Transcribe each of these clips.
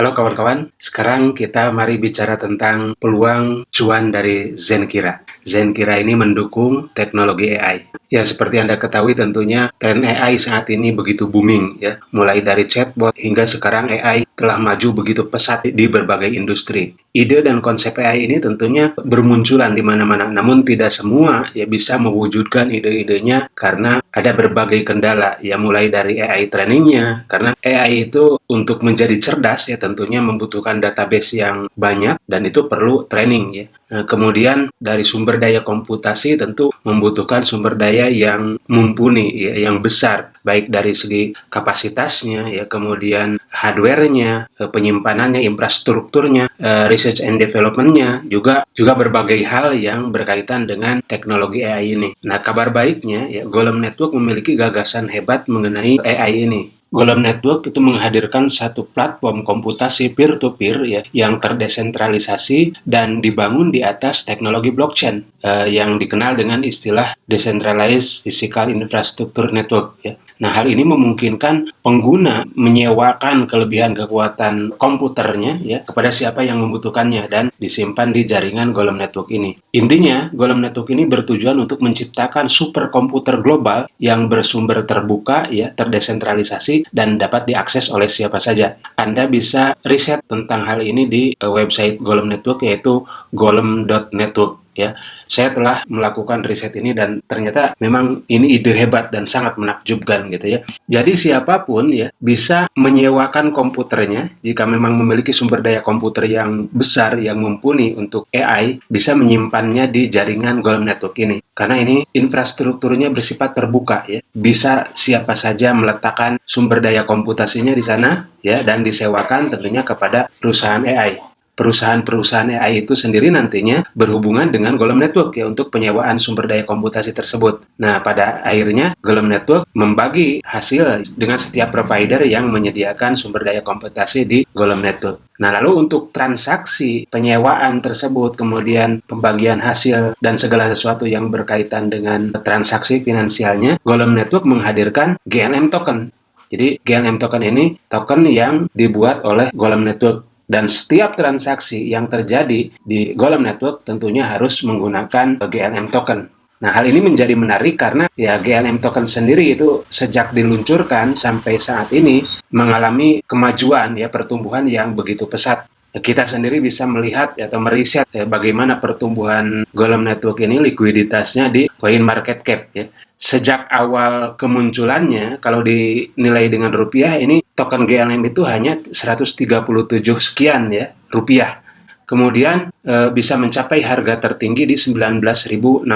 Halo kawan-kawan, sekarang kita mari bicara tentang peluang cuan dari Zenkira. Zenkira ini mendukung teknologi AI. Ya, seperti Anda ketahui tentunya tren AI saat ini begitu booming ya. Mulai dari chatbot hingga sekarang AI telah maju begitu pesat di berbagai industri. Ide dan konsep AI ini tentunya bermunculan di mana-mana, namun tidak semua ya bisa mewujudkan ide-idenya karena ada berbagai kendala, ya mulai dari AI trainingnya, karena AI itu untuk menjadi cerdas ya tentunya membutuhkan database yang banyak dan itu perlu training ya. Nah, kemudian dari sumber daya komputasi tentu membutuhkan sumber daya yang mumpuni ya, yang besar, baik dari segi kapasitasnya ya, kemudian hardware-nya, penyimpanannya, infrastrukturnya, research and development-nya, juga berbagai hal yang berkaitan dengan teknologi AI ini. Nah, kabar baiknya ya Golem Network memiliki gagasan hebat mengenai AI ini. Golem Network itu menghadirkan satu platform komputasi peer-to-peer ya, yang terdesentralisasi dan dibangun di atas teknologi blockchain yang dikenal dengan istilah Decentralized Physical Infrastructure Network ya. Nah, hal ini memungkinkan pengguna menyewakan kelebihan kekuatan komputernya ya kepada siapa yang membutuhkannya dan disimpan di jaringan Golem Network ini. Intinya, Golem Network ini bertujuan untuk menciptakan superkomputer global yang bersumber terbuka ya, terdesentralisasi dan dapat diakses oleh siapa saja. Anda bisa riset tentang hal ini di website Golem Network yaitu golem.network ya. Saya telah melakukan riset ini dan ternyata memang ini ide hebat dan sangat menakjubkan gitu ya. Jadi siapapun ya bisa menyewakan komputernya jika memang memiliki sumber daya komputer yang besar yang mumpuni untuk AI, bisa menyimpannya di jaringan Golem Network ini. Karena ini infrastrukturnya bersifat terbuka ya. Bisa siapa saja meletakkan sumber daya komputasinya di sana ya dan disewakan tentunya kepada perusahaan AI. Perusahaan-perusahaan AI itu sendiri nantinya berhubungan dengan Golem Network ya untuk penyewaan sumber daya komputasi tersebut. Nah, pada akhirnya Golem Network membagi hasil dengan setiap provider yang menyediakan sumber daya komputasi di Golem Network. Nah, lalu untuk transaksi penyewaan tersebut, kemudian pembagian hasil dan segala sesuatu yang berkaitan dengan transaksi finansialnya, Golem Network menghadirkan GLM token. Jadi GLM token ini token yang dibuat oleh Golem Network. Dan setiap transaksi yang terjadi di Golem Network tentunya harus menggunakan GLM token. Nah, hal ini menjadi menarik karena ya GLM token sendiri itu sejak diluncurkan sampai saat ini mengalami kemajuan ya, pertumbuhan yang begitu pesat. Kita sendiri bisa melihat atau meriset ya, bagaimana pertumbuhan Golem Network ini, likuiditasnya di Coin Market Cap ya. Sejak awal kemunculannya, kalau dinilai dengan rupiah, ini token GLM itu hanya 137 sekian ya rupiah. Kemudian bisa mencapai harga tertinggi di 19.613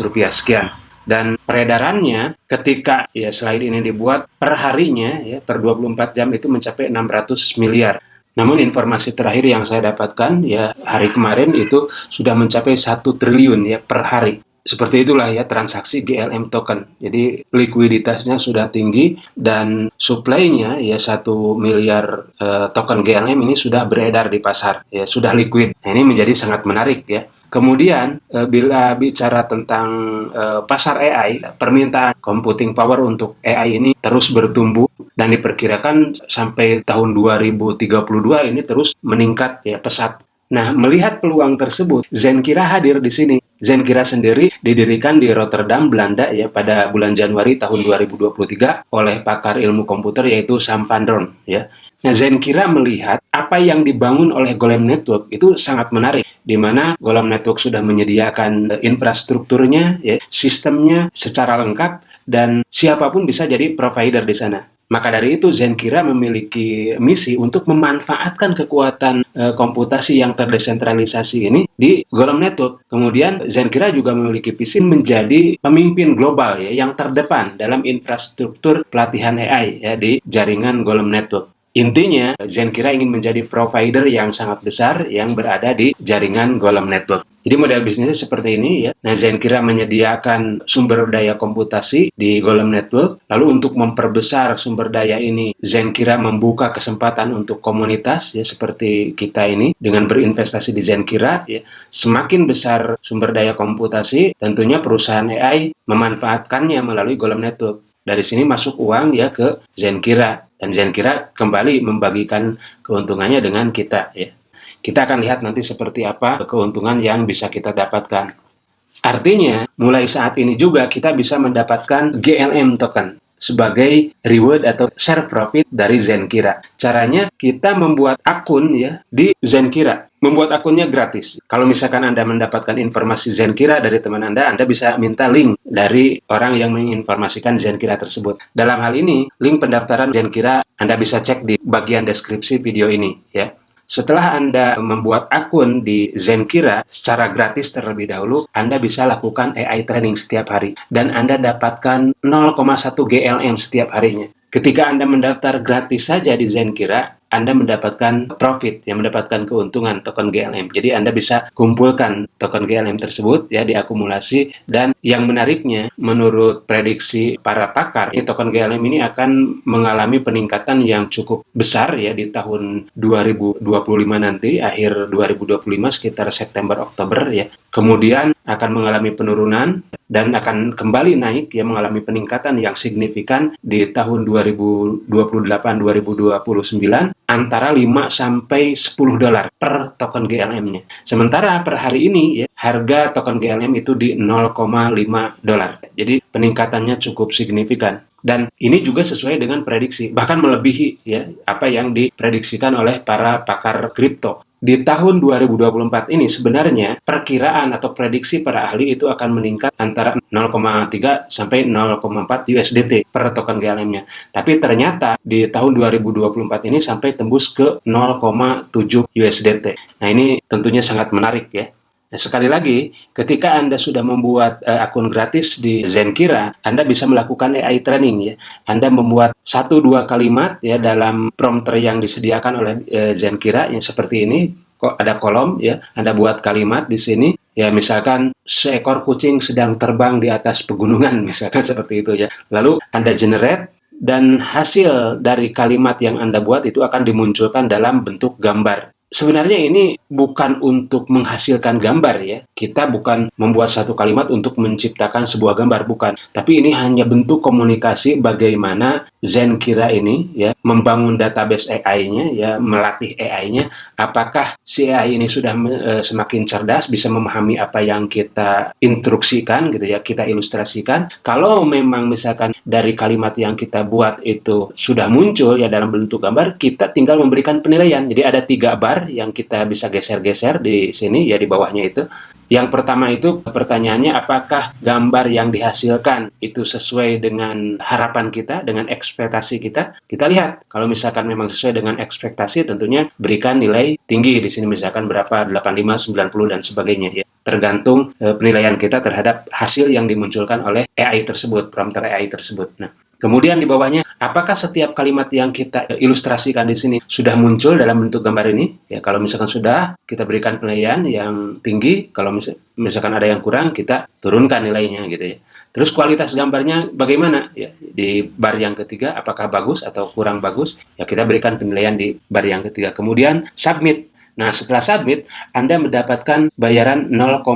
rupiah sekian. Dan peredarannya ketika ya slide ini dibuat per harinya ya per 24 jam itu mencapai 600 miliar. Namun informasi terakhir yang saya dapatkan ya hari kemarin itu sudah mencapai 1 triliun ya per hari. Seperti itulah ya transaksi GLM token. Jadi likuiditasnya sudah tinggi dan supply-nya ya 1 miliar token GLM ini sudah beredar di pasar, ya sudah liquid. Nah, ini menjadi sangat menarik ya. Kemudian bila bicara tentang pasar AI, permintaan computing power untuk AI ini terus bertumbuh dan diperkirakan sampai tahun 2032 ini terus meningkat ya pesat. Nah, melihat peluang tersebut, Zenkira hadir di sini. Zenkira sendiri didirikan di Rotterdam, Belanda ya pada bulan Januari tahun 2023 oleh pakar ilmu komputer yaitu Sam van Dorn ya. Nah, Zenkira melihat apa yang dibangun oleh Golem Network itu sangat menarik, di mana Golem Network sudah menyediakan infrastrukturnya, ya, sistemnya secara lengkap dan siapapun bisa jadi provider di sana. Maka dari itu Zenkira memiliki misi untuk memanfaatkan kekuatan komputasi yang terdesentralisasi ini di Golem Network. Kemudian Zenkira juga memiliki visi menjadi pemimpin global ya yang terdepan dalam infrastruktur pelatihan AI ya di jaringan Golem Network. Intinya, Zenkira ingin menjadi provider yang sangat besar yang berada di jaringan Golem Network. Jadi model bisnisnya seperti ini ya. Nah, Zenkira menyediakan sumber daya komputasi di Golem Network. Lalu untuk memperbesar sumber daya ini, Zenkira membuka kesempatan untuk komunitas ya seperti kita ini dengan berinvestasi di Zenkira ya. Semakin besar sumber daya komputasi, tentunya perusahaan AI memanfaatkannya melalui Golem Network. Dari sini masuk uang ya ke Zenkira. Dan Zenkira kembali membagikan keuntungannya dengan kita ya. Kita akan lihat nanti seperti apa keuntungan yang bisa kita dapatkan. Artinya, mulai saat ini juga kita bisa mendapatkan GLM token sebagai reward atau share profit dari Zenkira. Caranya kita membuat akun ya di Zenkira. Membuat akunnya gratis. Kalau misalkan Anda mendapatkan informasi Zenkira dari teman Anda bisa minta link dari orang yang menginformasikan Zenkira tersebut. Dalam hal ini, link pendaftaran Zenkira Anda bisa cek di bagian deskripsi video ini ya. Setelah Anda membuat akun di Zenkira secara gratis terlebih dahulu, Anda bisa lakukan AI training setiap hari. Dan Anda dapatkan 0,1 GLM setiap harinya. Ketika Anda mendaftar gratis saja di Zenkira, Anda mendapatkan profit, yang mendapatkan keuntungan token GLM. Jadi Anda bisa kumpulkan token GLM tersebut ya diakumulasi, dan yang menariknya menurut prediksi para pakar, token GLM ini akan mengalami peningkatan yang cukup besar ya di tahun 2025 nanti, akhir 2025 sekitar September Oktober ya. Kemudian akan mengalami penurunan dan akan kembali naik ya, mengalami peningkatan yang signifikan di tahun 2028-2029 antara 5 sampai 10 dolar per token GLM-nya. Sementara per hari ini ya, harga token GLM itu di 0,5 dolar. Jadi peningkatannya cukup signifikan. Dan ini juga sesuai dengan prediksi, bahkan melebihi ya apa yang diprediksikan oleh para pakar kripto. Di tahun 2024 ini sebenarnya perkiraan atau prediksi para ahli itu akan meningkat antara 0,3 sampai 0,4 USDT per token GLM-nya. Tapi ternyata di tahun 2024 ini sampai tembus ke 0,7 USDT. Nah, ini tentunya sangat menarik ya. Nah, sekali lagi, ketika Anda sudah membuat akun gratis di Zenkira, Anda bisa melakukan AI training ya. Anda membuat 1-2 kalimat ya dalam prompter yang disediakan oleh Zenkira yang seperti ini. Kok ada kolom ya. Anda buat kalimat di sini ya, misalkan seekor kucing sedang terbang di atas pegunungan, misalkan seperti itu ya. Lalu Anda generate, dan hasil dari kalimat yang Anda buat itu akan dimunculkan dalam bentuk gambar. Sebenarnya ini bukan untuk menghasilkan gambar ya. Kita bukan membuat satu kalimat untuk menciptakan sebuah gambar, bukan. Tapi ini hanya bentuk komunikasi bagaimana Zenkira ini ya membangun database AI-nya ya, melatih AI-nya. Apakah si AI ini sudah semakin cerdas, bisa memahami apa yang kita instruksikan gitu ya, kita ilustrasikan. Kalau memang misalkan dari kalimat yang kita buat itu sudah muncul ya dalam bentuk gambar, kita tinggal memberikan penilaian. Jadi ada 3 bar yang kita bisa geser-geser di sini ya, di bawahnya itu. Yang pertama itu pertanyaannya, apakah gambar yang dihasilkan itu sesuai dengan harapan kita, dengan ekspektasi kita? Kita lihat, kalau misalkan memang sesuai dengan ekspektasi, tentunya berikan nilai tinggi. Di sini misalkan berapa, 85, 90 dan sebagainya ya. Tergantung penilaian kita terhadap hasil yang dimunculkan oleh AI tersebut, prompter AI tersebut. Nah, kemudian di bawahnya, apakah setiap kalimat yang kita ilustrasikan di sini sudah muncul dalam bentuk gambar ini? Ya, kalau misalkan sudah, kita berikan penilaian yang tinggi. Kalau misalkan ada yang kurang, kita turunkan nilainya gitu ya. Terus kualitas gambarnya bagaimana? Ya, di bar yang ketiga, apakah bagus atau kurang bagus? Ya, kita berikan penilaian di bar yang ketiga. Kemudian submit. Nah, setelah submit, Anda mendapatkan bayaran 0,1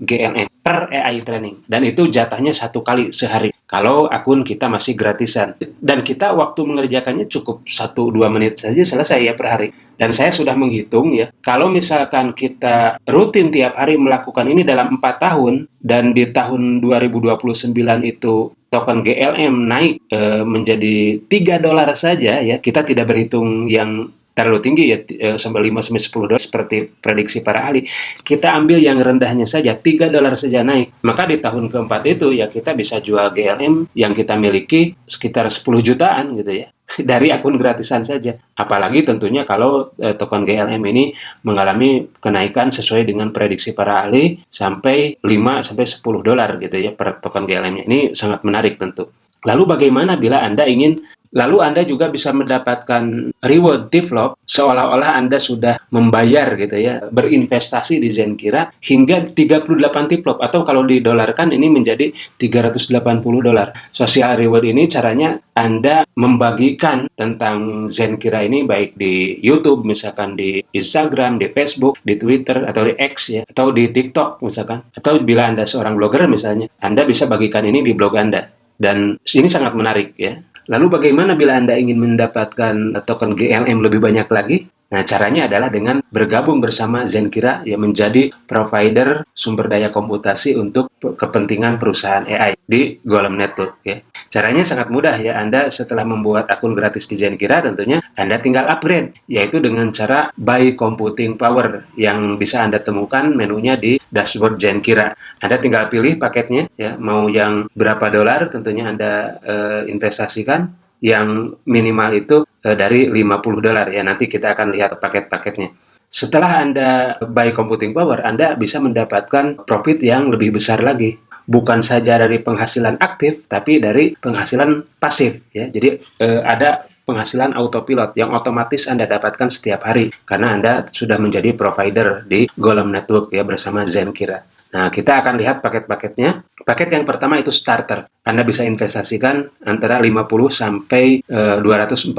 GLM per AI training. Dan itu jatahnya 1 kali sehari. Kalau akun kita masih gratisan. Dan kita waktu mengerjakannya cukup 1-2 menit saja selesai ya per hari. Dan saya sudah menghitung ya, kalau misalkan kita rutin tiap hari melakukan ini dalam 4 tahun, dan di tahun 2029 itu token GLM naik menjadi 3 dolar saja ya, kita tidak berhitung yang terlalu tinggi ya, sampai 5-10 dolar seperti prediksi para ahli. Kita ambil yang rendahnya saja, 3 dolar saja naik. Maka di tahun keempat itu ya kita bisa jual GLM yang kita miliki sekitar 10 jutaan gitu ya, dari akun gratisan saja. Apalagi tentunya kalau token GLM ini mengalami kenaikan sesuai dengan prediksi para ahli sampai 5-10 dolar gitu ya per token GLM-nya. Ini sangat menarik tentu. Lalu bagaimana bila Anda ingin, lalu Anda juga bisa mendapatkan reward develop seolah-olah Anda sudah membayar gitu ya, berinvestasi di Zenkira hingga 38 develop, atau kalau didolarkan ini menjadi 380 dolar. Social reward ini caranya Anda membagikan tentang Zenkira ini baik di YouTube, misalkan di Instagram, di Facebook, di Twitter, atau di X ya, atau di TikTok misalkan. Atau bila Anda seorang blogger misalnya, Anda bisa bagikan ini di blog Anda. Dan ini sangat menarik ya. Lalu bagaimana bila Anda ingin mendapatkan token GLM lebih banyak lagi? Nah, caranya adalah dengan bergabung bersama Zenkira yang menjadi provider sumber daya komputasi untuk kepentingan perusahaan AI di Golem Network ya. Caranya sangat mudah ya. Anda setelah membuat akun gratis di Zenkira tentunya Anda tinggal upgrade, yaitu dengan cara buy computing power yang bisa Anda temukan menunya di dashboard Zenkira. Anda tinggal pilih paketnya ya, mau yang berapa dolar tentunya Anda investasikan. Yang minimal itu dari 50 dolar ya. Nanti kita akan lihat paket-paketnya. Setelah Anda buy computing power, Anda bisa mendapatkan profit yang lebih besar lagi. Bukan saja dari penghasilan aktif, tapi dari penghasilan pasif ya. Jadi ada penghasilan autopilot yang otomatis Anda dapatkan setiap hari karena Anda sudah menjadi provider di Golem Network ya bersama Zenkira. Nah, kita akan lihat paket-paketnya. Paket yang pertama itu starter. Anda bisa investasikan antara 50 sampai 249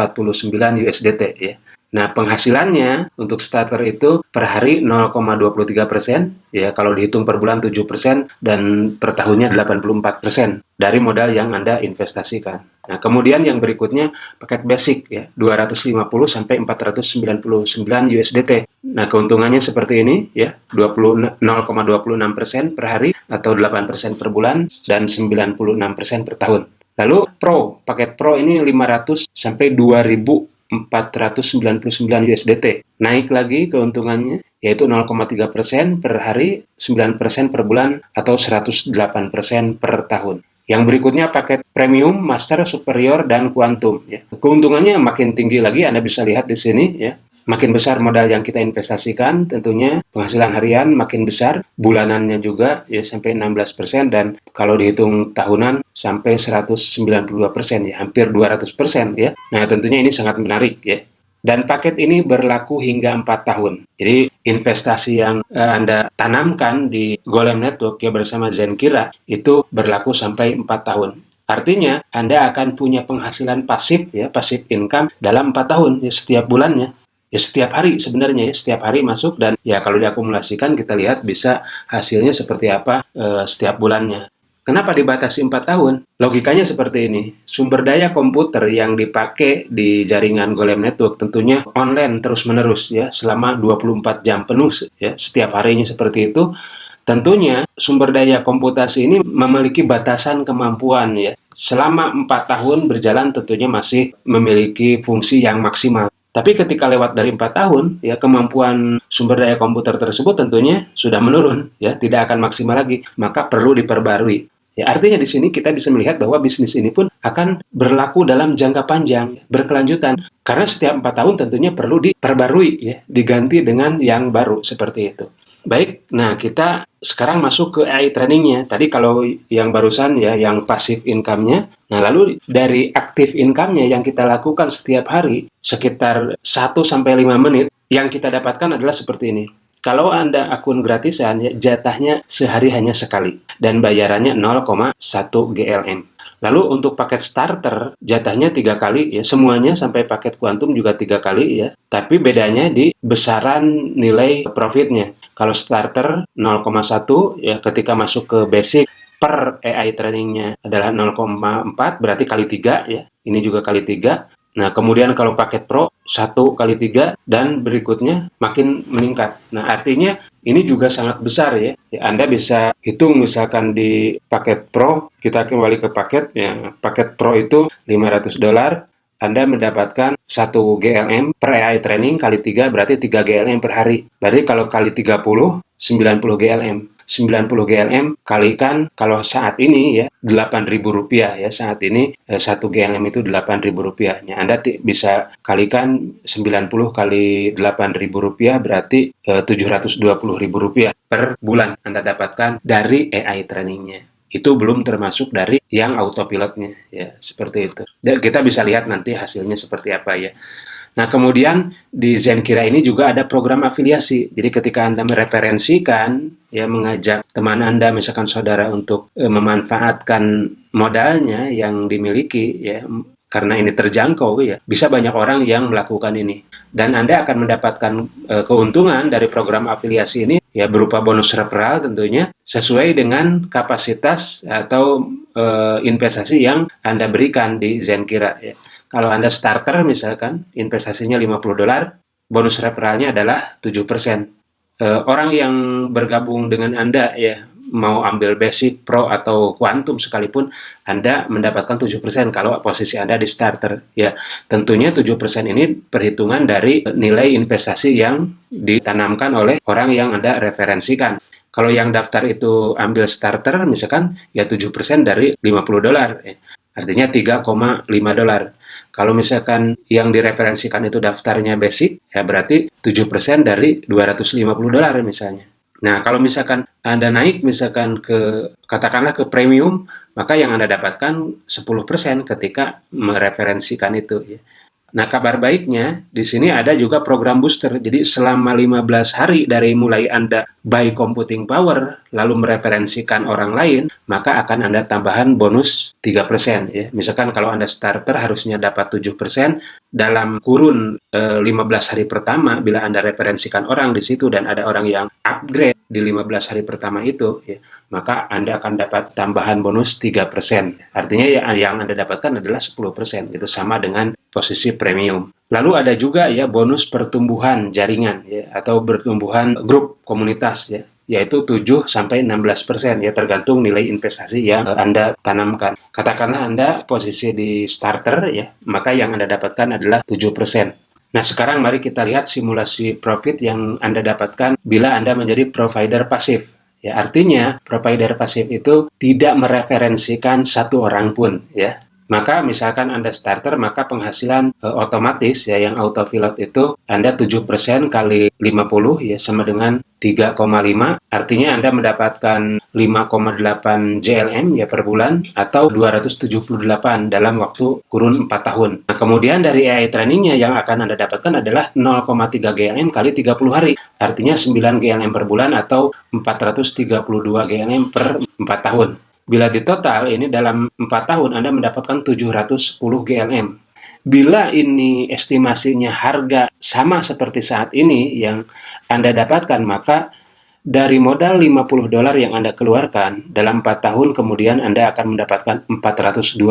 USDT ya. Nah, penghasilannya untuk starter itu per hari 0,23%, ya kalau dihitung per bulan 7%, dan per tahunnya 84% dari modal yang Anda investasikan. Nah, kemudian yang berikutnya paket basic ya, 250 sampai 499 USDT. Nah, keuntungannya seperti ini ya, 0,26% per hari atau 8% per bulan dan 96% per tahun. Lalu paket Pro ini 500 sampai 2.499 USDT. Naik lagi keuntungannya, yaitu 0,3% per hari, 9% per bulan, atau 108% per tahun. Yang berikutnya paket Premium, Master, Superior, dan Quantum. Ya. Keuntungannya makin tinggi lagi, Anda bisa lihat di sini. Ya. Makin besar modal yang kita investasikan, tentunya penghasilan harian makin besar, bulanannya juga ya sampai 16%, dan kalau dihitung tahunan sampai 192%, ya hampir 200% ya. Nah, tentunya ini sangat menarik ya. Dan paket ini berlaku hingga 4 tahun. Jadi investasi yang Anda tanamkan di Golem Network ya bersama Zenkira itu berlaku sampai 4 tahun. Artinya Anda akan punya penghasilan pasif ya, passive income dalam 4 tahun ya, setiap bulannya. Ya setiap hari sebenarnya ya, setiap hari masuk, dan ya kalau diakumulasikan kita lihat bisa hasilnya seperti apa setiap bulannya. Kenapa dibatasi 4 tahun? Logikanya seperti ini. Sumber daya komputer yang dipakai di jaringan Golem Network tentunya online terus-menerus ya, selama 24 jam penuh ya, setiap harinya seperti itu. Tentunya sumber daya komputasi ini memiliki batasan kemampuan ya. Selama 4 tahun berjalan tentunya masih memiliki fungsi yang maksimal. Tapi ketika lewat dari 4 tahun, ya kemampuan sumber daya komputer tersebut tentunya sudah menurun, ya tidak akan maksimal lagi, maka perlu diperbarui. Ya, artinya di sini kita bisa melihat bahwa bisnis ini pun akan berlaku dalam jangka panjang, berkelanjutan. Karena setiap 4 tahun tentunya perlu diperbarui, ya, diganti dengan yang baru, seperti itu. Baik, nah kita sekarang masuk ke AI trainingnya. Tadi kalau yang barusan ya, yang passive income-nya. Nah, lalu dari active income-nya yang kita lakukan setiap hari, sekitar 1-5 menit, yang kita dapatkan adalah seperti ini. Kalau Anda akun gratisan, ya, jatahnya sehari hanya sekali, dan bayarannya 0,1 GLM. Lalu untuk paket starter, jatahnya 3 kali, ya semuanya sampai paket kuantum juga 3 kali ya. Tapi bedanya di besaran nilai profitnya. Kalau starter 0,1, ya ketika masuk ke basic, per AI trainingnya adalah 0,4, berarti kali 3 ya. Ini juga kali 3. Nah, kemudian kalau paket Pro 1 kali 3, dan berikutnya makin meningkat. Nah, artinya ini juga sangat besar ya. Anda bisa hitung misalkan di paket Pro, kita kembali ke paket ya. Paket Pro itu 500 dolar, Anda mendapatkan 1 GLM per AI training kali 3, berarti 3 GLM per hari. Berarti kalau kali 30, 90 GLM. 90 GLM kalikan kalau saat ini ya Rp8.000 ya, saat ini 1 GLM itu Rp8.000 ya. Anda bisa kalikan 90 kali Rp8.000 berarti Rp720.000 per bulan Anda dapatkan dari AI trainingnya. Itu belum termasuk dari yang autopilotnya ya, seperti itu. Dan kita bisa lihat nanti hasilnya seperti apa ya. Nah, kemudian di Zenkira ini juga ada program afiliasi. Jadi ketika Anda mereferensikan, ya mengajak teman Anda, misalkan saudara, untuk memanfaatkan modalnya yang dimiliki, ya karena ini terjangkau ya, bisa banyak orang yang melakukan ini. Dan Anda akan mendapatkan keuntungan dari program afiliasi ini ya berupa bonus referral tentunya sesuai dengan kapasitas atau investasi yang Anda berikan di Zenkira ya. Kalau Anda starter misalkan investasinya $50, bonus referralnya adalah 7%. Orang yang bergabung dengan Anda ya mau ambil basic, pro atau quantum sekalipun Anda mendapatkan 7% kalau posisi Anda di starter ya. Tentunya 7% ini perhitungan dari nilai investasi yang ditanamkan oleh orang yang Anda referensikan. Kalau yang daftar itu ambil starter misalkan ya 7% dari $50 ya. Artinya $3,5. Kalau misalkan yang direferensikan itu daftarnya basic, ya berarti 7% dari $250 misalnya. Nah, kalau misalkan Anda naik misalkan katakanlah ke premium, maka yang Anda dapatkan 10% ketika mereferensikan itu ya. Nah, kabar baiknya di sini ada juga program booster. Jadi selama 15 hari dari mulai Anda buy computing power lalu mereferensikan orang lain, maka akan Anda tambahan bonus 3% ya. Misalkan kalau Anda starter harusnya dapat 7%, dalam kurun 15 hari pertama bila Anda referensikan orang di situ dan ada orang yang upgrade di 15 hari pertama itu ya, maka Anda akan dapat tambahan bonus 3%. Artinya yang Anda dapatkan adalah 10%. Itu sama dengan posisi premium. Lalu ada juga ya bonus pertumbuhan jaringan ya atau pertumbuhan grup komunitas ya, yaitu 7-16% ya tergantung nilai investasi yang Anda tanamkan. Katakanlah Anda posisi di starter ya, maka yang Anda dapatkan adalah 7%. Nah, sekarang mari kita lihat simulasi profit yang Anda dapatkan bila Anda menjadi provider pasif. Ya, artinya provider pasif itu tidak mereferensikan satu orang pun ya. Maka misalkan Anda starter, maka penghasilan otomatis ya yang autopilot itu Anda 7% kali 50 ya sama dengan 3,5. Artinya Anda mendapatkan 5,8 JLM ya per bulan atau 278 dalam waktu kurun 4 tahun. Nah, kemudian dari AI trainingnya yang akan Anda dapatkan adalah 0,3 GLM kali 30 hari. Artinya 9 GLM per bulan atau 432 GLM per 4 tahun. Bila di total ini dalam 4 tahun Anda mendapatkan 710 GLM. Bila ini estimasinya harga sama seperti saat ini yang Anda dapatkan, maka dari modal $50 yang Anda keluarkan dalam 4 tahun kemudian Anda akan mendapatkan $426.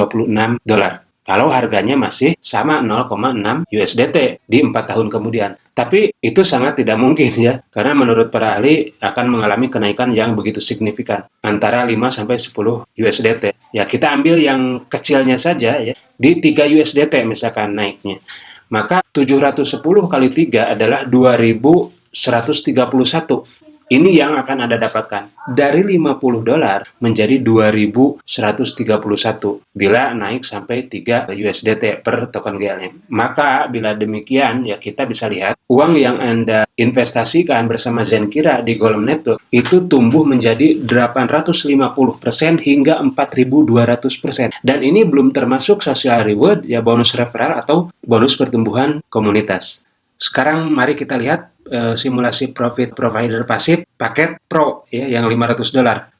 Kalau harganya masih sama 0,6 USDT di 4 tahun kemudian. Tapi itu sangat tidak mungkin ya, karena menurut para ahli akan mengalami kenaikan yang begitu signifikan, antara 5-10 USDT. Ya, kita ambil yang kecilnya saja ya, di 3 USDT misalkan naiknya. Maka 710 kali 3 adalah 2.131. Ini yang akan Anda dapatkan. Dari $50 menjadi 2.131 bila naik sampai 3 USDT per token GLM. Maka bila demikian ya kita bisa lihat uang yang Anda investasikan bersama Zenkira di Golem Network itu tumbuh menjadi 850% hingga 4.200%. Dan ini belum termasuk social reward ya bonus referral atau bonus pertumbuhan komunitas. Sekarang mari kita lihat simulasi profit provider pasif paket pro ya yang $500.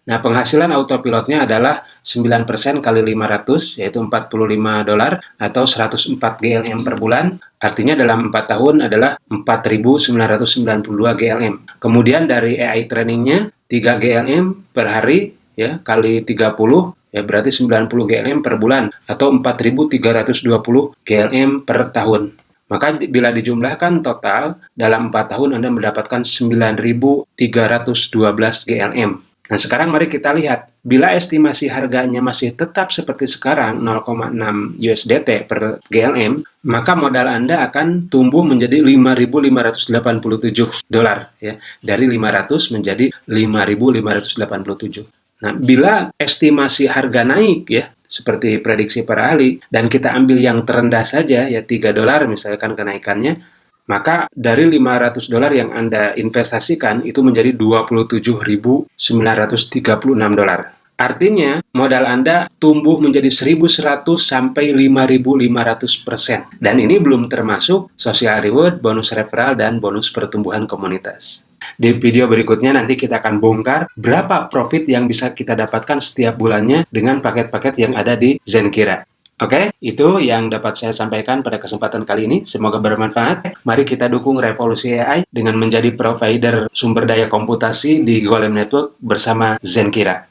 Nah, penghasilan autopilotnya adalah 9% kali 500 yaitu $45 atau 104 GLM per bulan. Artinya dalam 4 tahun adalah 4.992 GLM. Kemudian dari AI trainingnya 3 GLM per hari ya kali 30 ya berarti 90 GLM per bulan atau 4.320 GLM per tahun. Maka bila dijumlahkan total, dalam 4 tahun Anda mendapatkan 9.312 GLM. Nah, sekarang mari kita lihat. Bila estimasi harganya masih tetap seperti sekarang, 0,6 USDT per GLM, maka modal Anda akan tumbuh menjadi $5.587. Ya. Dari 500 menjadi 5.587. Nah, bila estimasi harga naik ya, seperti prediksi para ahli, dan kita ambil yang terendah saja, ya $3 misalkan kenaikannya, maka dari $500 yang Anda investasikan itu menjadi $27.936. Artinya, modal Anda tumbuh menjadi 1.100 sampai 5.500%. Dan ini belum termasuk social reward, bonus referral, dan bonus pertumbuhan komunitas. Di video berikutnya nanti kita akan bongkar berapa profit yang bisa kita dapatkan setiap bulannya dengan paket-paket yang ada di Zenkira. Oke, itu yang dapat saya sampaikan pada kesempatan kali ini. Semoga bermanfaat. Mari kita dukung revolusi AI dengan menjadi provider sumber daya komputasi di Golem Network bersama Zenkira.